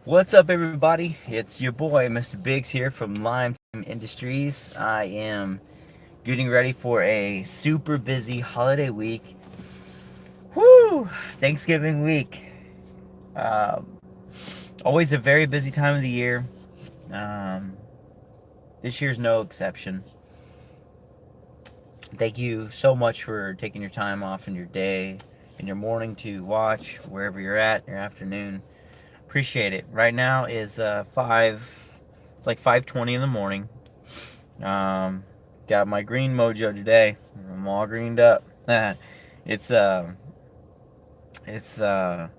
What's up, everybody? It's your boy, Mr. Biggs here from Lime Industries. I am getting ready for a super busy holiday week. Woo! Thanksgiving week. Um, Always a very busy time of the year. Um, this year's no exception. Thank you so much for taking your time off in your day, in your morning to watch wherever you're at, your afternoon. Appreciate it. Right now is 5. It's like 5:20 in the morning. Um, Got my green mojo today. I'm all greened up. it's uh, it's a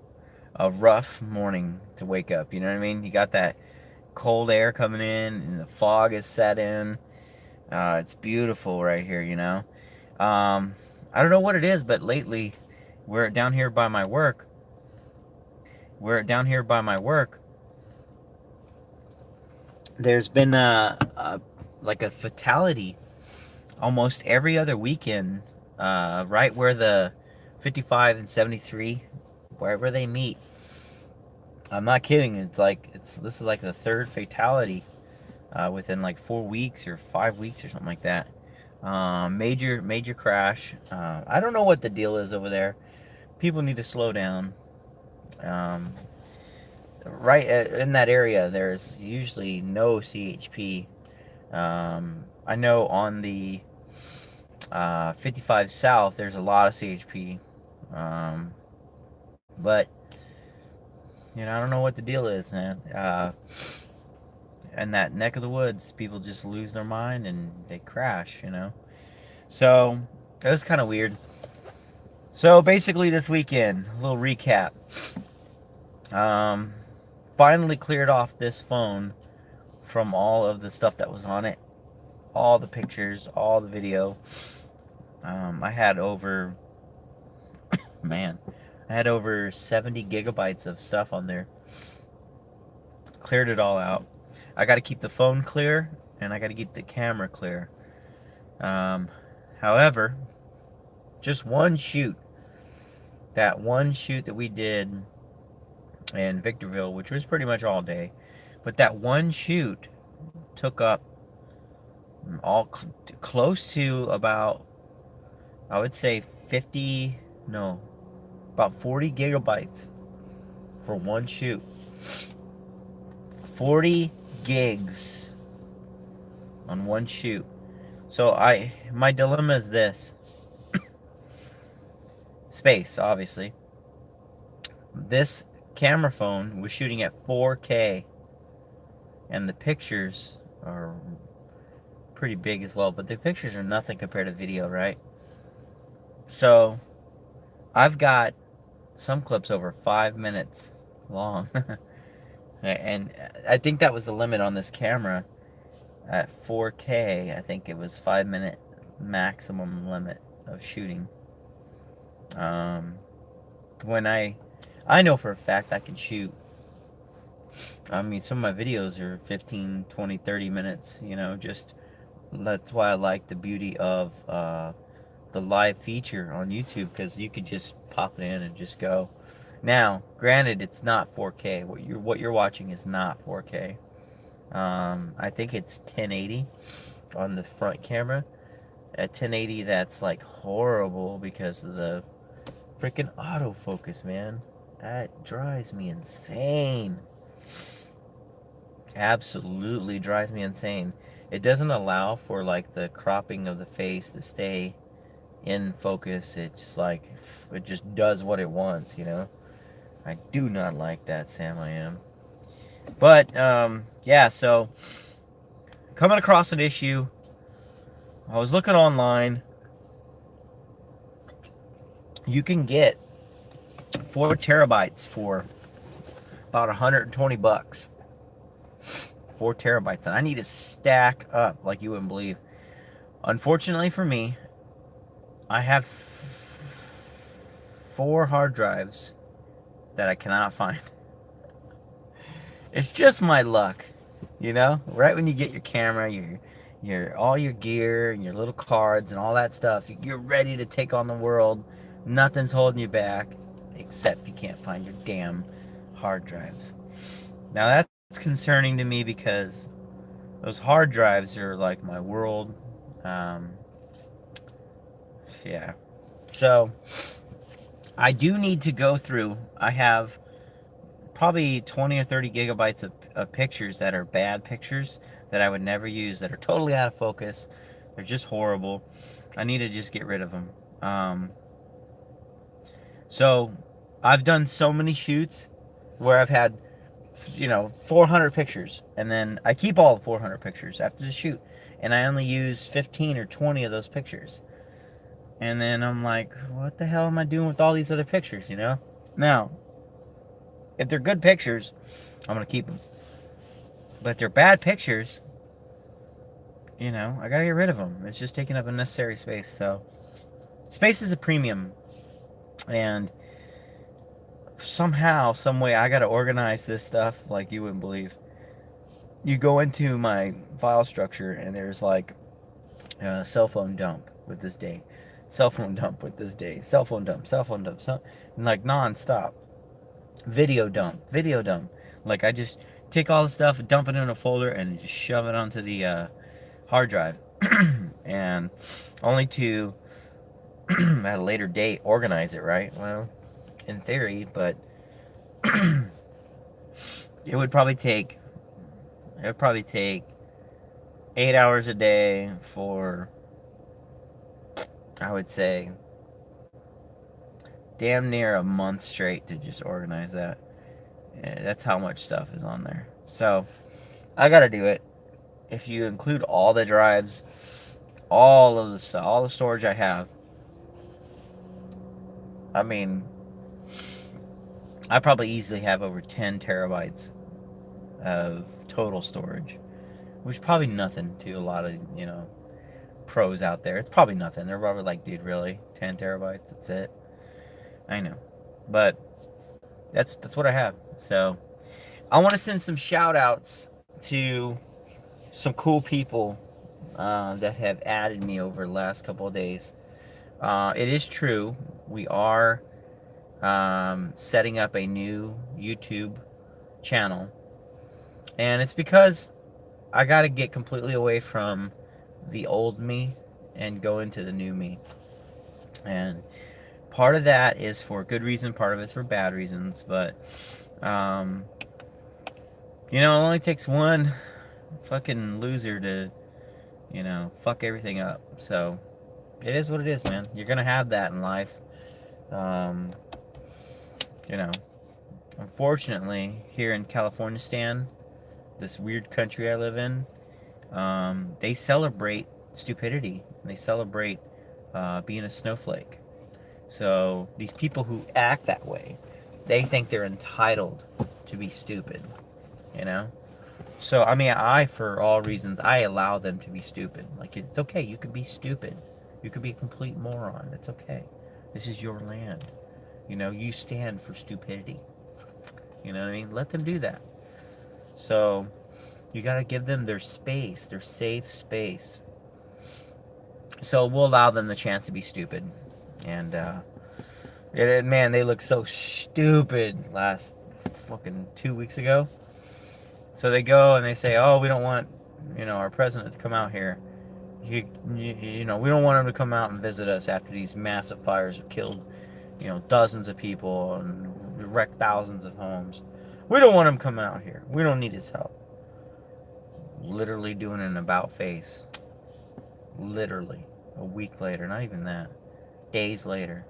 rough morning to wake up. You know what I mean? You got that cold air coming in, and the fog is set in. It's beautiful right here. I don't know what it is, but lately, we're down here by my work. We're down here by my work. There's been like a fatality almost every other weekend, right where the 55 and 73, wherever they meet. I'm not kidding. This is like the third fatality within like 4 weeks or 5 weeks or something like that. Major crash. I don't know what the deal is over there. People need to slow down. Um, right in that area, there's usually no CHP. I know on the 55 South, there's a lot of CHP. Um, but, I don't know what the deal is, man. In that neck of the woods, people just lose their mind and they crash. So, it was kind of weird. So, basically, this weekend, a little recap. Um, Finally cleared off this phone from all of the stuff that was on it, all the pictures, all the video. I had over, man, I had over 70 gigabytes of stuff on there. Cleared it all out. I got to keep the phone clear, and I got to keep the camera clear. Um, However, just one shoot, that one shoot that we did in Victorville, which was pretty much all day, but that one shoot took up close to about, I would say 50, no, about 40 gigabytes for one shoot. 40 gigs on one shoot. So my dilemma is this. Space, obviously. This camera phone was shooting at 4K, and the pictures are pretty big as well, but the pictures are nothing compared to video, right? So I've got some clips over 5 minutes long. And I think that was the limit on this camera. At 4K, I think it was 5 minute maximum limit of shooting. When I know for a fact I can shoot. I mean, some of my videos are 15, 20, 30 minutes, just that's why I like the beauty of the live feature on YouTube, because you could just pop it in and just go. Now, granted, it's not 4K. What you're watching is not 4K. I think it's 1080 on the front camera. At 1080, that's like horrible because of the freaking autofocus, man. That drives me insane. Absolutely drives me insane. It doesn't allow for like the cropping of the face to stay in focus. It just does what it wants. I do not like that, Sam. I am. But yeah, so coming across an issue. I was looking online. You can get 4 terabytes for about $120. 4 terabytes, and I need to stack up like you wouldn't believe. Unfortunately for me, I have 4 hard drives that I cannot find. It's just my luck, Right when you get your camera, your all your gear and your little cards and all that stuff, you're ready to take on the world. Nothing's holding you back, except you can't find your damn hard drives. Now that's concerning to me because those hard drives are like my world. Um, yeah. So I do need to go through. I have probably 20 or 30 gigabytes of pictures that are bad pictures that I would never use, that are totally out of focus. They're just horrible. I need to just get rid of them. So I've done so many shoots where I've had 400 pictures, and then I keep all the 400 pictures after the shoot, and I only use 15 or 20 of those pictures. And then I'm like, what the hell am I doing with all these other pictures, Now, if they're good pictures, I'm going to keep them. But if they're bad pictures, I got to get rid of them. It's just taking up unnecessary space. So, space is a premium. And somehow, some way, I got to organize this stuff like you wouldn't believe. You go into my file structure, and there's like cell phone dump with this day, cell phone dump with this day, cell phone dump, and like non-stop. Video dump. Like I just take all the stuff, dump it in a folder, and just shove it onto the hard drive, and only to at a later date organize it. Right? Well, in theory, but it would probably take 8 hours a day for, I would say, damn near a month straight to just organize that. Yeah, that's how much stuff is on there. So I gotta do it. If you include all the drives, all of the stuff, all the storage I have, I mean, I probably easily have over 10 terabytes of total storage, which is probably nothing to a lot of pros out there. It's probably nothing. They're probably like, dude, really, 10 terabytes? That's it. I know, but that's what I have. So I want to send some shout outs to some cool people that have added me over the last couple of days. It is true, we are setting up a new YouTube channel, and it's because I got to get completely away from the old me and go into the new me. And part of that is for good reason, part of it's for bad reasons, but it only takes one fucking loser to fuck everything up. So it is what it is, man. You're gonna have that in life. um Unfortunately, here in California, Stan, this weird country I live in, they celebrate stupidity. They celebrate being a snowflake. So these people who act that way, they think they're entitled to be stupid, you know? So, I mean, for all reasons, I allow them to be stupid. Like, it's okay. You could be stupid. You could be a complete moron. It's okay. This is your land. You stand for stupidity. You know what I mean? Let them do that. So, you got to give them their space, their safe space. So, we'll allow them the chance to be stupid. And, man, they look so stupid last fucking 2 weeks ago. So they go and they say, oh, we don't want, our president to come out here. We don't want him to come out and visit us after these massive fires have killed, dozens of people and wrecked thousands of homes. We don't want him coming out here. We don't need his help. Literally doing an about face. Literally. A week later, not even that. Days later.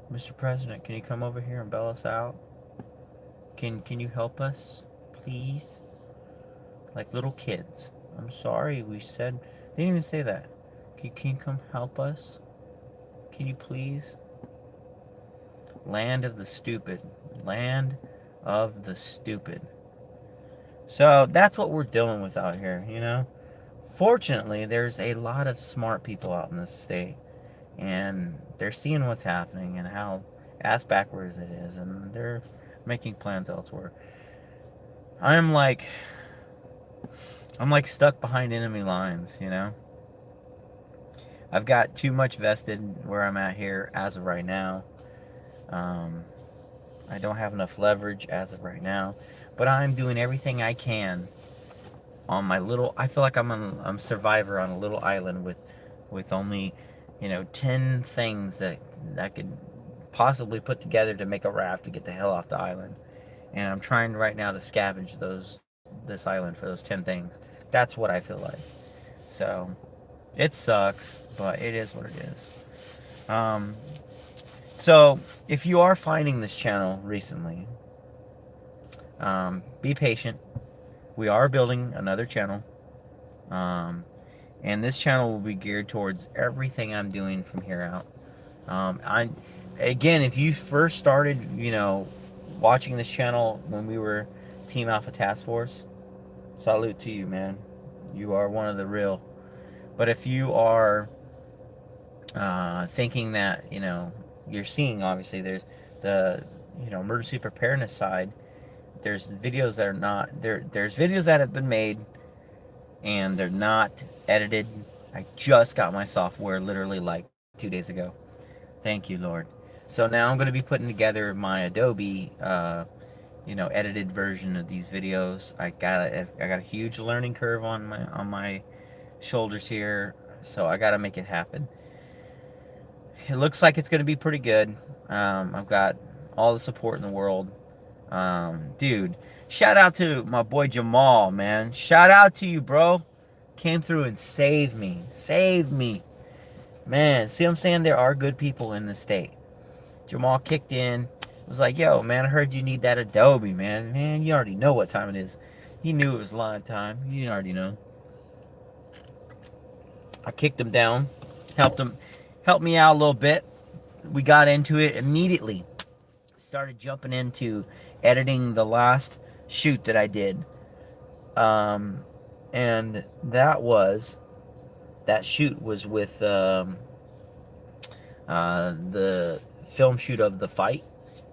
Mr. President, can you come over here and bail us out? Can you help us, please? Like little kids. I'm sorry, we said... They didn't even say that. Can you come help us? Can you please? Land of the stupid. Land of the stupid. So that's what we're dealing with out here, Fortunately, there's a lot of smart people out in this state. And they're seeing what's happening and how ass backwards it is. And they're making plans elsewhere. I'm like stuck behind enemy lines, I've got too much vested where I'm at here as of right now. I don't have enough leverage as of right now, but I'm doing everything I can on my little. I feel like I'm a survivor on a little island with only, 10 things that I could possibly put together to make a raft to get the hell off the island. And I'm trying right now to scavenge this island for those 10 things. That's what I feel like. So it sucks, but it is what it is. Um, so if you are finding this channel recently, be patient. We are building another channel. Um, and this channel will be geared towards everything I'm doing from here out. I, again, if you first started, watching this channel when we were Team Alpha Task Force, salute to you, man. You are one of the real. But if you are thinking that, you're seeing, obviously, there's the, emergency preparedness side. There's videos that are not there. There's videos that have been made and they're not edited. I just got my software literally like 2 days ago. Thank you, Lord. So now I'm going to be putting together my Adobe, edited version of these videos. I got a huge learning curve on my shoulders here, so I got to make it happen. It looks like it's going to be pretty good. I've got all the support in the world. Dude, shout out to my boy Jamal, man. Shout out to you, bro. Came through and saved me. Saved me. Man, see what I'm saying? There are good people in this state. Jamal kicked in. Was like, yo, man, I heard you need that Adobe, man. Man, you already know what time it is. He knew it was live time. You already know. I kicked him down. Helped me out a little bit. We got into it immediately. Started jumping into editing the last shoot that I did. And that shoot was with the film shoot of the fight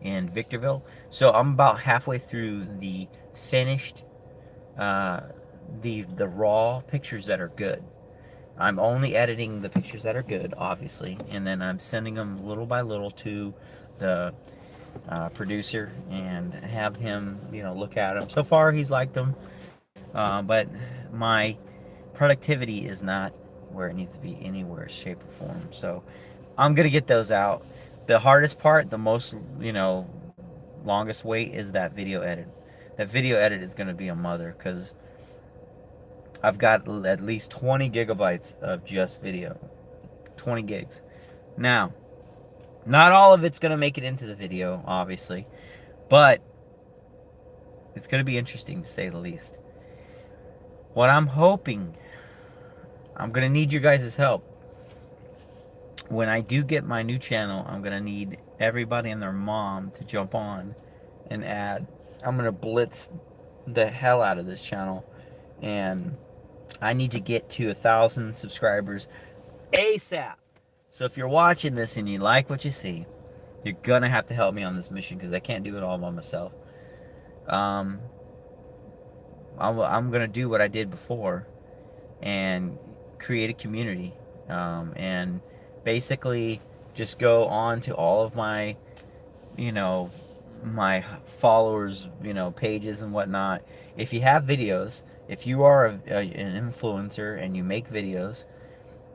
in Victorville. So I'm about halfway through the finished, the raw pictures that are good. I'm only editing the pictures that are good, obviously, and then I'm sending them little by little to the producer and have him, look at them. So far, he's liked them, but my productivity is not where it needs to be anywhere, shape, or form. So I'm gonna get those out. The hardest part, the most, longest wait is that video edit. That video edit is gonna be a mother because I've got at least 20 gigabytes of just video. 20 gigs. Now, not all of it's going to make it into the video, obviously, but it's going to be interesting to say the least. What I'm hoping, I'm going to need you guys' help. When I do get my new channel, I'm going to need everybody and their mom to jump on and add. I'm going to blitz the hell out of this channel, and I need to get to 1,000 subscribers ASAP. So if you're watching this and you like what you see, you're gonna have to help me on this mission because I can't do it all by myself. I'm gonna do what I did before and create a community, and basically just go on to all of my, my followers, pages and whatnot. If you have videos, if you are an influencer and you make videos,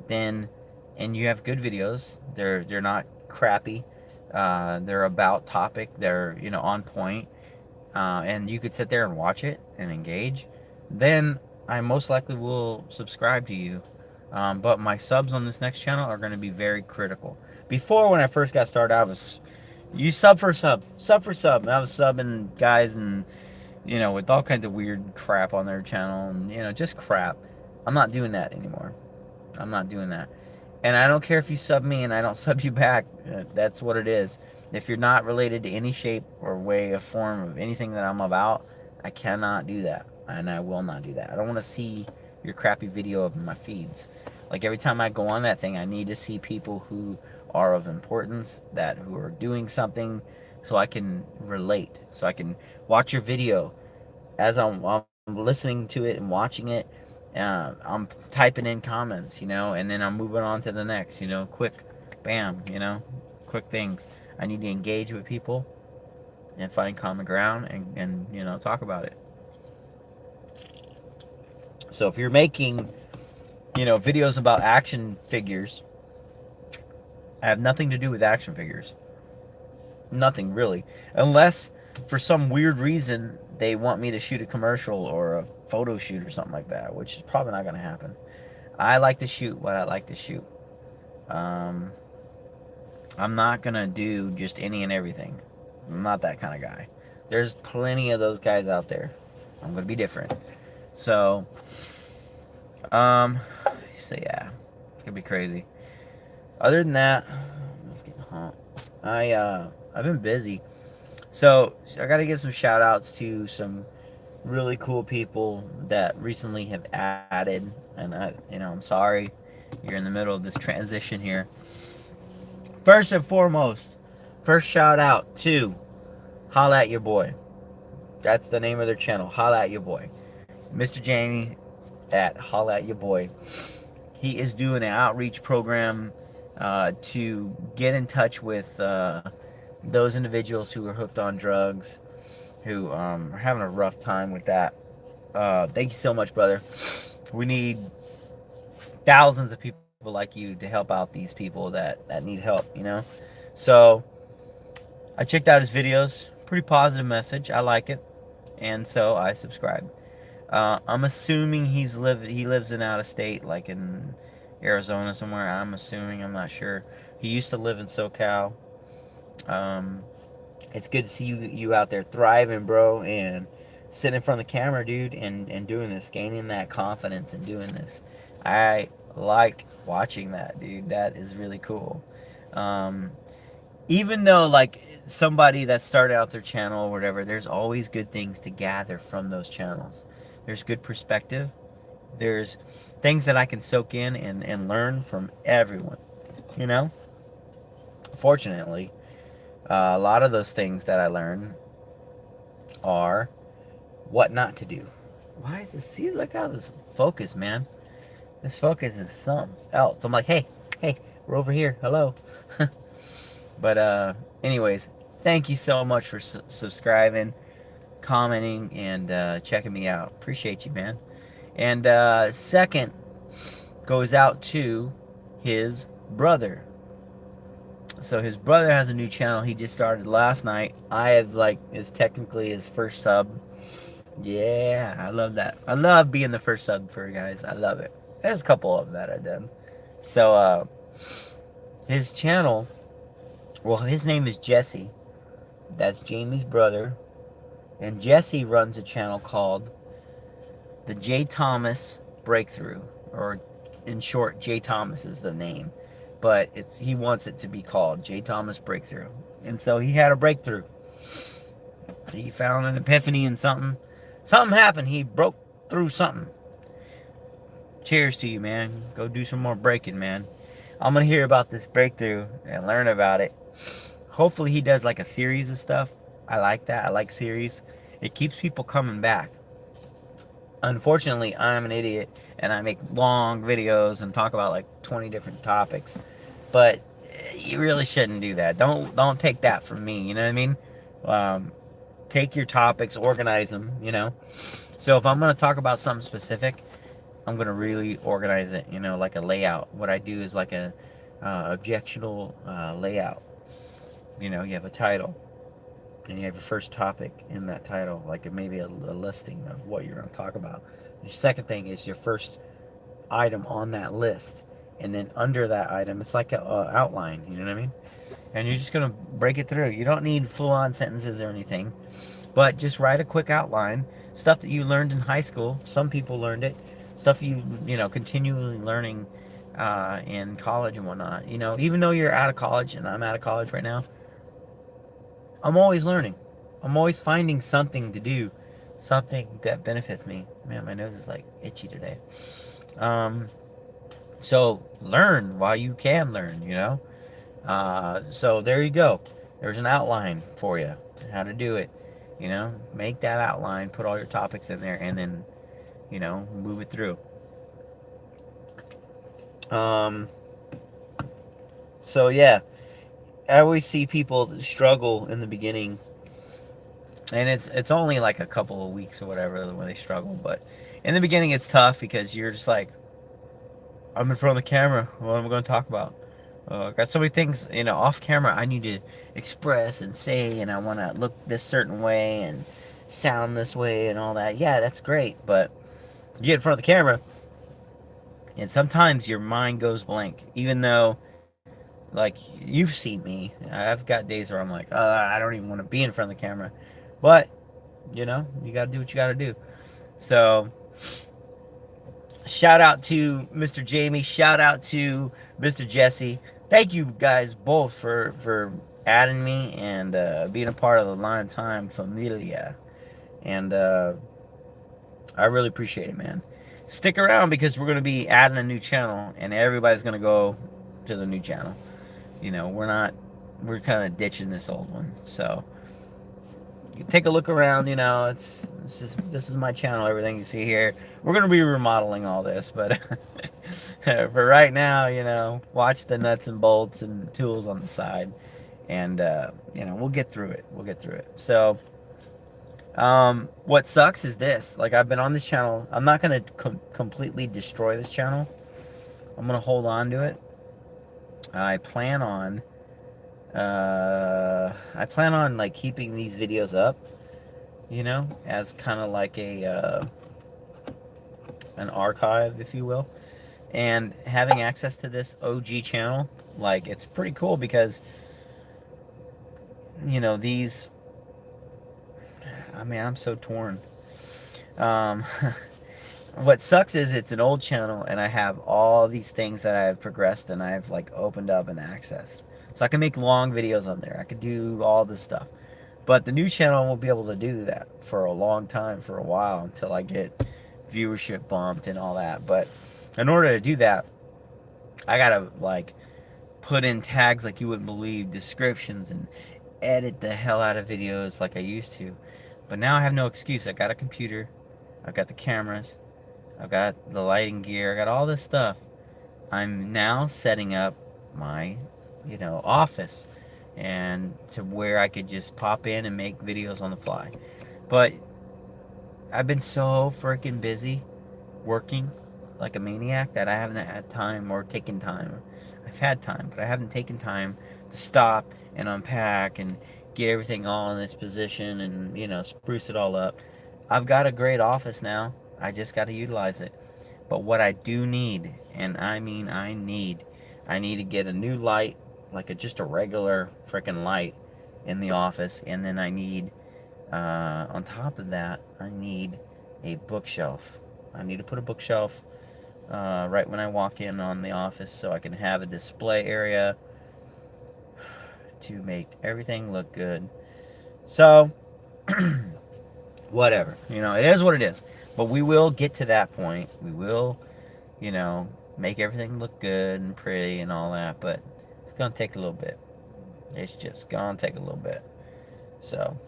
then and you have good videos, they're not crappy, they're about topic, they're on point, and you could sit there and watch it and engage, then I most likely will subscribe to you. But my subs on this next channel are going to be very critical. Before, when I first got started, I was you sub for sub, and I was subbing guys and with all kinds of weird crap on their channel and just crap. I'm not doing that anymore. I'm not doing that. And I don't care if you sub me and I don't sub you back. That's what it is. If you're not related to any shape or way or form of anything that I'm about, I cannot do that. And I will not do that. I don't want to see your crappy video of my feeds. Like every time I go on that thing, I need to see people who are of importance, who are doing something, so I can relate. So I can watch your video as I'm listening to it and watching it. I'm typing in comments, and then I'm moving on to the next, quick, bam, quick things. I need to engage with people, and find common ground and you know, talk about it. So if you're making, you know, videos about action figures, I have nothing to do with action figures. Nothing really. Unless for some weird reason they want me to shoot a commercial or a photo shoot or something like that, which is probably not going to happen. I like to shoot what I like to shoot. Um, I'm not going to do just any and everything. I'm not that kind of guy. There's plenty of those guys out there. I'm going to be different. So, um, so yeah, it's going to be crazy. Other than that, it's getting hot. I've been busy. So I got to give some shout outs to some really cool people that recently have added, and I'm sorry you're in the middle of this transition here. First and foremost, first shout out to Holla at Your Boy. That's the name of their channel, Holla at Your Boy. Mr. Jamie at Holla at Your Boy. He is doing an outreach program to get in touch with those individuals who are hooked on drugs, who are having a rough time with that. Thank you so much, brother. We need thousands of people like you to help out these people that need help, you know? So I checked out his videos. Pretty positive message. I like it. And so I subscribed. I'm assuming he lives in out of state, like in Arizona somewhere. I'm assuming. I'm not sure. He used to live in SoCal. It's good to see you out there thriving, bro, and sitting in front of the camera, dude, and doing this, gaining that confidence and doing this. I like watching that, dude. That is really cool. Even though, like, somebody that started out their channel or whatever, there's always good things to gather from those channels. There's good perspective. There's things that I can soak in and learn from everyone, you know? Fortunately, a lot of those things that I learn are what not to do. Why is this? See, look how this focus, man. This focus is something else. I'm like, hey, we're over here. Hello. But anyways, thank you so much for subscribing, commenting, and checking me out. Appreciate you, man. And second goes out to his brother. So his brother has a new channel he just started last night. I have, like, is technically his first sub. Yeah, I love that. I love being the first sub for guys. I love it. There's a couple of them that I've done. So his channel, well, his name is Jesse. That's Jamie's brother. And Jesse runs a channel called the J Thomas Breakthrough, or in short, J Thomas is the name. But he wants it to be called J Thomas Breakthrough. And so he had a breakthrough. He found an epiphany in something. Something happened. He broke through something. Cheers to you, man. Go do some more breaking, man. I'm going to hear about this breakthrough and learn about it. Hopefully he does like a series of stuff. I like that. I like series. It keeps people coming back. Unfortunately, I'm an idiot and I make long videos and talk about like 20 different topics. But you really shouldn't do that. Don't take that from me, you know what I mean? Take your topics, organize them, you know? So if I'm going to talk about something specific, I'm going to really organize it, you know, like a layout. What I do is like a objectional layout. You know, you have a title, and you have your first topic in that title, like maybe a listing of what you're going to talk about. Your second thing is your first item on that list, and then under that item, it's like an outline, you know what I mean? And you're just going to break it through. You don't need full-on sentences or anything, but just write a quick outline, stuff that you learned in high school. Some people learned it. Stuff you know, continually learning in college and whatnot. You know, even though you're out of college, and I'm out of college right now, I'm always learning. I'm always finding something to do, something that benefits me. Man, my nose is like itchy today. So learn while you can learn, you know. So there you go. There's an outline for you, how to do it. You know, make that outline, put all your topics in there, and then, you know, move it through. So yeah, I always see people struggle in the beginning And it's only like a couple of weeks or whatever when they struggle. But in the beginning, it's tough because you're just like, I'm in front of the camera. What am I going to talk about? I got so many things, off camera I need to express and say, and I want to look this certain way and sound this way and all that. Yeah, that's great, but you get in front of the camera, and sometimes your mind goes blank. Even though, like, you've seen me, I've got days where I'm like, I don't even want to be in front of the camera, but you got to do what you got to do. So shout out to Mr. Jamie. Shout out to Mr. Jesse. Thank you guys both for adding me and being a part of the Line Time Familia. And I really appreciate it, man. Stick around because we're going to be adding a new channel and everybody's going to go to the new channel. We're kind of ditching this old one. So take a look around. This is my channel. Everything you see here, we're gonna be remodeling all this, but for right now, watch the nuts and bolts and tools on the side, and we'll get through it. So what sucks is this. Like, I've been on this channel. I'm not gonna completely destroy this channel. I'm gonna hold on to it. I plan on like keeping these videos up, as kind of like an archive, if you will, and having access to this OG channel. Like, it's pretty cool because these, I'm so torn. What sucks is it's an old channel and I have all these things that I've progressed and I've like opened up and accessed. So I can make long videos on there. I could do all this stuff. But the new channel won't be able to do that for a long time, for a while, until I get viewership bumped and all that. But in order to do that, I gotta like put in tags like you wouldn't believe, descriptions, and edit the hell out of videos like I used to. But now I have no excuse. I got a computer. I've got the cameras. I've got the lighting gear. I got all this stuff. I'm now setting up my office, and to where I could just pop in and make videos on the fly. But I've been so freaking busy working like a maniac that I haven't had time or taken time. I've had time, but I haven't taken time to stop and unpack and get everything all in its position and spruce it all up. I've got a great office now. I just got to utilize it. But what I do need, and I need to get a new light, like just a regular freaking light in the office. And then I need, on top of that, I need a bookshelf. I need to put a bookshelf right when I walk in on the office so I can have a display area to make everything look good. So, whatever. It is what it is. But we will get to that point. We will, make everything look good and pretty and all that. But it's going to take a little bit. It's just going to take a little bit. So,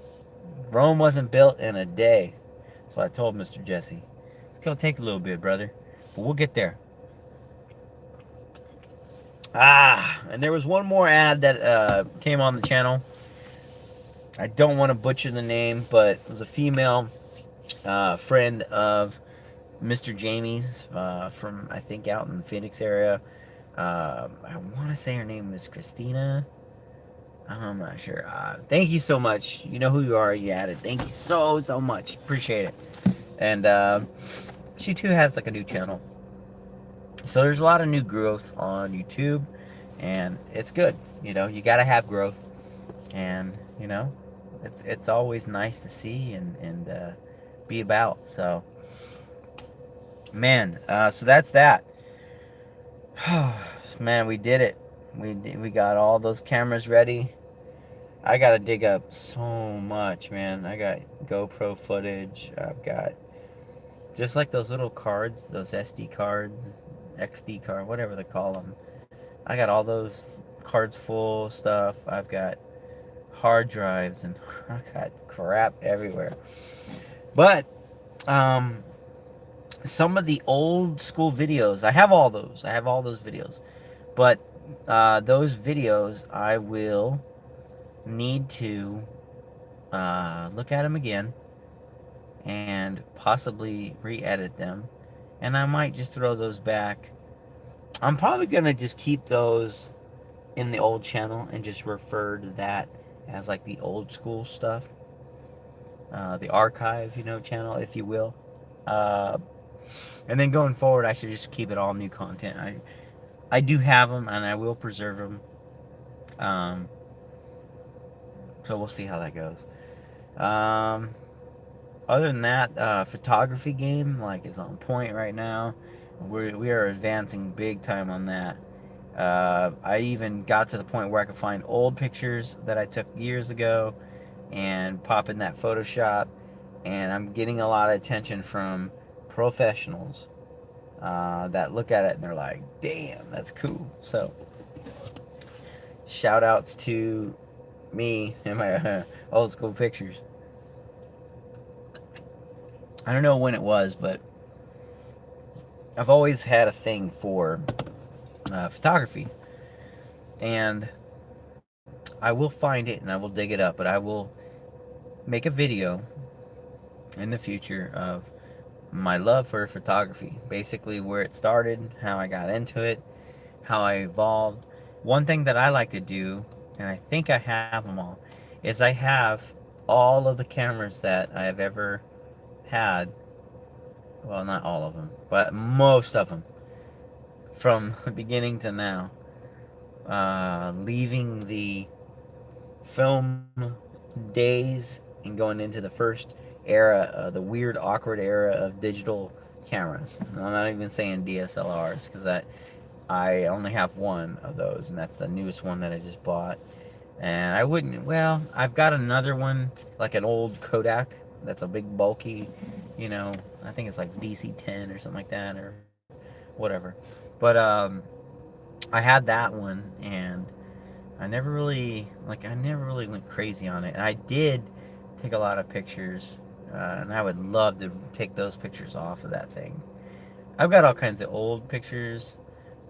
Rome wasn't built in a day. That's what I told Mr. Jesse. It's going to take a little bit, brother. But we'll get there. And there was one more ad that came on the channel. I don't want to butcher the name, but it was a female friend of Mr. Jamie's from, I think, out in the Phoenix area. I want to say her name was Christina. I'm not sure. Thank you so much. You know who you are. You added. Thank you so much. Appreciate it. And she too has like a new channel. So there's a lot of new growth on YouTube, and it's good. You gotta have growth, and it's always nice to see and be about. So, man, so that's that. Man, we did it. We got all those cameras ready. I gotta dig up so much, man. I got GoPro footage. I've got just like those little cards, those SD cards, XD card, whatever they call them. I got all those cards full of stuff. I've got hard drives and I got crap everywhere. But some of the old school videos, I have all those. I have all those videos. But those videos I will need to look at them again and possibly re-edit them, and I might just throw those back. I'm probably gonna just keep those in the old channel and just refer to that as like the old school stuff, the archive, channel, if you will. Uh, and then going forward, I should just keep it all new content. I do have them, and I will preserve them. Um, so we'll see how that goes. Um, Other than that, photography game is on point right now. We are advancing big time on that. I even got to the point where I could find old pictures that I took years ago and pop in that Photoshop, and I'm getting a lot of attention from professionals that look at it and they're like, "Damn, that's cool." So, shout outs to me and my old school pictures. I don't know when it was, but I've always had a thing for photography, and I will find it and I will dig it up, but I will make a video in the future of my love for photography. Basically, where it started, how I got into it, how I evolved. One thing that I like to do, and I think I have them all, is I have all of the cameras that I have ever had. Well, not all of them, but most of them from the beginning to now. Leaving the film days and going into the first era, the weird, awkward era of digital cameras. And I'm not even saying DSLRs because I only have one of those, and that's the newest one that I just bought. And I wouldn't. Well, I've got another one, like an old Kodak. That's a big, bulky. I think it's like DC-10 or something like that, or whatever. But I had that one, and I never really went crazy on it. And I did take a lot of pictures, and I would love to take those pictures off of that thing. I've got all kinds of old pictures,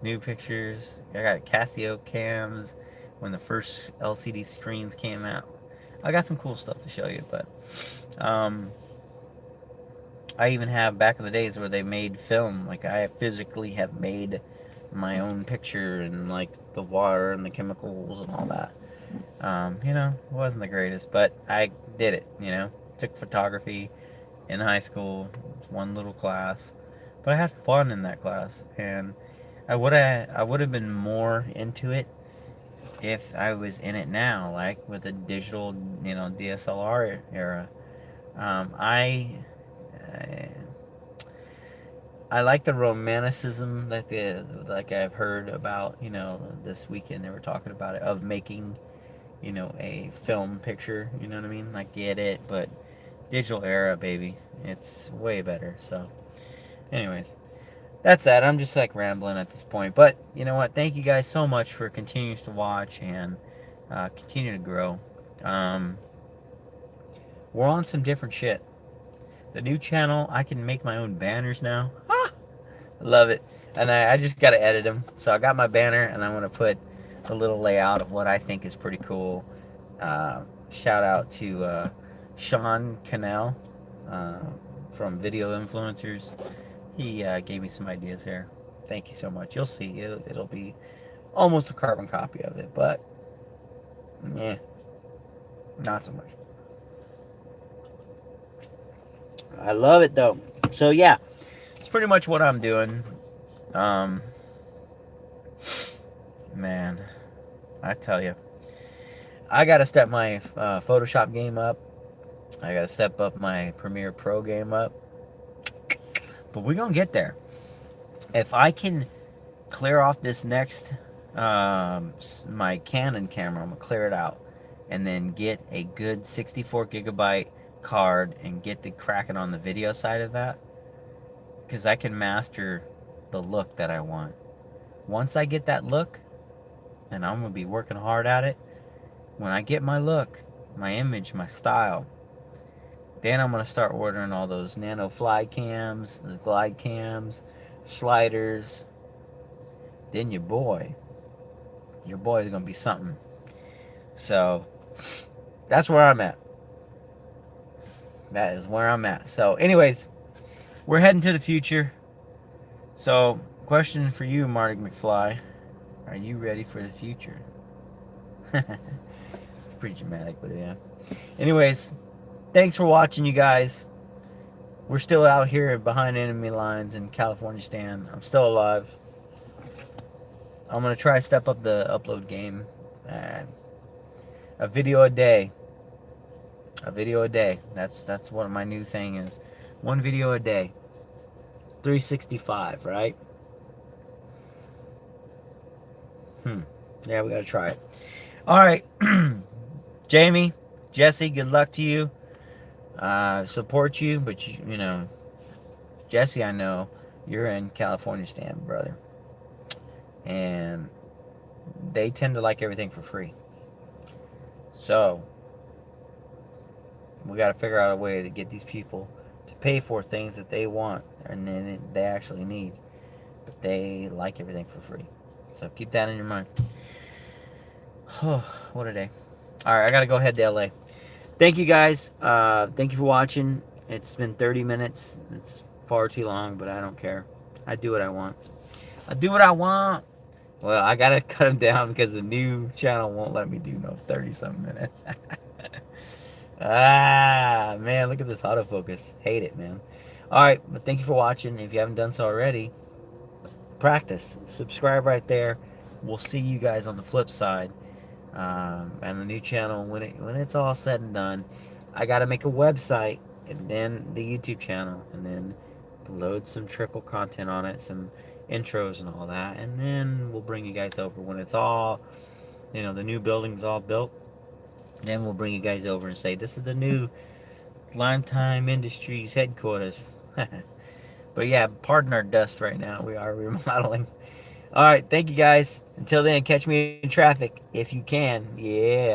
new pictures. I got Casio cams when the first LCD screens came out. I got some cool stuff to show you, but I even have back in the days where they made film. Like I physically have made my own picture and like the water and the chemicals and all that. It wasn't the greatest, but I did it. Took photography in high school, one little class, but I had fun in that class, and I would have been more into it if I was in it now, like with the digital, DSLR era. I I like the romanticism that I've heard about. This weekend they were talking about it of making, a film picture. You know what I mean? Like get it, but digital era, baby, it's way better. So, anyways, that's that. I'm just like rambling at this point, but you know what? Thank you guys so much for continuing to watch and continue to grow. Um, we're on some different shit. The new channel, I can make my own banners now. Love it. And I just got to edit them. So I got my banner, and I'm going to put a little layout of what I think is pretty cool. Shout out to Sean Cannell from Video Influencers. He gave me some ideas there. Thank you so much. You'll see. It'll be almost a carbon copy of it, but yeah, not so much. I love it though. So yeah, it's pretty much what I'm doing. Man, I tell you, I gotta step my Photoshop game up. I gotta step up my Premiere Pro game up. But we're gonna get there. If I can clear off this next my Canon camera, I'm gonna clear it out, and then get a good 64 gigabyte card and get the cracking on the video side of that, because I can master the look that I want. Once I get that look, and I'm gonna be working hard at it, when I get my look, my image, my style, then I'm gonna start ordering all those nano fly cams, the glide cams, sliders. Then your boy is gonna be something. So that's where I'm at. That is where I'm at. So, anyways, we're heading to the future. So, question for you, Marty McFly. Are you ready for the future? It's pretty dramatic, but yeah. Anyways, thanks for watching, you guys. We're still out here behind enemy lines in California Stan. I'm still alive. I'm going to try to step up the upload game. A video a day. A video a day. That's what my new thing is. One video a day. 365, right? Yeah, we gotta try it. All right. Jamie, Jesse, good luck to you. Support you, but you know, Jesse, I know you're in California Stan, brother. And they tend to like everything for free. So, we got to figure out a way to get these people to pay for things that they want and then they actually need. But they like everything for free. So, keep that in your mind. What a day. Alright, I got to go head to LA. Thank you guys. Thank you for watching. It's been 30 minutes. It's far too long, but I don't care. I do what I want. I do what I want. Well, I gotta cut them down because the new channel won't let me do no 30-something minutes. Man, look at this autofocus. Hate it, man. Alright, but thank you for watching. If you haven't done so already, practice. Subscribe right there. We'll see you guys on the flip side. And the new channel, when it's all said and done, I gotta make a website and then the YouTube channel and then load some trickle content on it, some intros and all that, and then we'll bring you guys over when it's all, you know, the new building's all built. Then we'll bring you guys over and say this is the new Lifetime Industries headquarters. But yeah, pardon our dust right now. We are remodeling. All right, thank you guys. Until then, catch me in traffic if you can. Yeah.